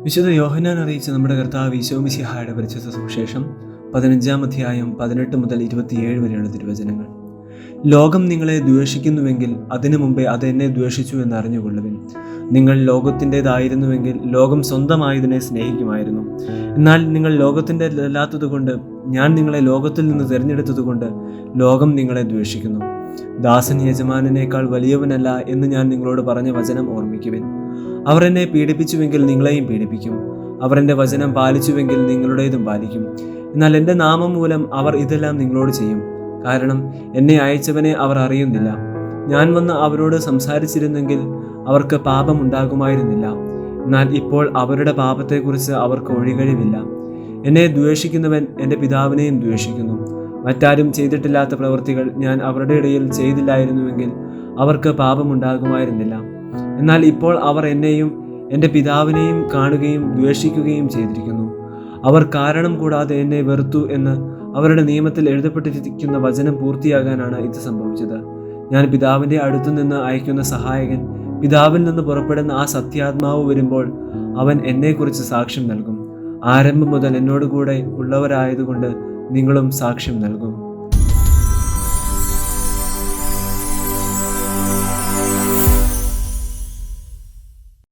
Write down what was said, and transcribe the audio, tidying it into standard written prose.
വിശുദ്ധ യോഹന്നാൻ അറിയിച്ച നമ്മുടെ കർത്താവ് ഈശോ മിശിഹായുടെ പരിശുദ്ധ സുവിശേഷം 15-ാം അധ്യായം 18 മുതൽ 27 വരെയുള്ള തിരുവചനങ്ങൾ. ലോകം നിങ്ങളെ ദ്വേഷിക്കുന്നുവെങ്കിൽ അതിനു മുമ്പേ അത് എന്നെ ദ്വേഷിച്ചു എന്ന് അറിഞ്ഞുകൊള്ളുവിൻ. നിങ്ങൾ ലോകത്തിൻ്റെതായിരുന്നുവെങ്കിൽ ലോകം സ്വന്തമായതിനെ സ്നേഹിക്കുമായിരുന്നു. എന്നാൽ നിങ്ങൾ ലോകത്തിൻ്റെതല്ലാത്തതുകൊണ്ട് ഞാൻ നിങ്ങളെ ലോകത്തിൽ നിന്ന് തിരഞ്ഞെടുത്തതുകൊണ്ട് ലോകം നിങ്ങളെ ദ്വേഷിക്കുന്നു. ദാസൻ യജമാനനേക്കാൾ വലിയവനല്ല എന്ന് ഞാൻ നിങ്ങളോട് പറഞ്ഞ വചനം ഓർമ്മിക്കുവിൻ. അവർ എന്നെ പീഡിപ്പിച്ചുവെങ്കിൽ നിങ്ങളെയും പീഡിപ്പിക്കും. അവർ എൻ്റെ വചനം പാലിച്ചുവെങ്കിൽ നിങ്ങളുടേതും പാലിക്കും. എന്നാൽ എൻ്റെ നാമം മൂലം അവർ ഇതെല്ലാം നിങ്ങളോട് ചെയ്യും. കാരണം എന്നെ അയച്ചവനെ അവർ അറിയുന്നില്ല. ഞാൻ വന്ന് അവരോട് സംസാരിച്ചിരുന്നെങ്കിൽ അവർക്ക് പാപമുണ്ടാകുമായിരുന്നില്ല. എന്നാൽ ഇപ്പോൾ അവരുടെ പാപത്തെക്കുറിച്ച് അവർക്ക് ഒഴികഴിവില്ല. എന്നെ ദ്വേഷിക്കുന്നവൻ എൻ്റെ പിതാവിനെയും ദ്വേഷിക്കുന്നു. മറ്റാരും ചെയ്തിട്ടില്ലാത്ത പ്രവൃത്തികൾ ഞാൻ അവരുടെ ഇടയിൽ ചെയ്തില്ലായിരുന്നുവെങ്കിൽ അവർക്ക് പാപമുണ്ടാകുമായിരുന്നില്ല. എന്നാൽ ഇപ്പോൾ അവർ എന്നെയും എൻ്റെ പിതാവിനെയും കാണുകയും ദ്വേഷിക്കുകയും ചെയ്തിരിക്കുന്നു. അവർ കാരണം കൂടാതെ എന്നെ വെറുത്തു എന്ന് അവരുടെ നിയമത്തിൽ എഴുതപ്പെട്ടിരിക്കുന്ന വചനം പൂർത്തിയാകാനാണ് ഇത് സംഭവിച്ചത്. ഞാൻ പിതാവിൻ്റെ അടുത്തു നിന്ന് അയക്കുന്ന സഹായകൻ, പിതാവിൽ നിന്ന് പുറപ്പെടുന്ന ആ സത്യാത്മാവ് വരുമ്പോൾ അവൻ എന്നെക്കുറിച്ച് സാക്ഷ്യം നൽകും. ആരംഭം മുതൽ എന്നോട് കൂടെ ഉള്ളവരായതുകൊണ്ട് നിങ്ങളും സാക്ഷ്യം നൽകും.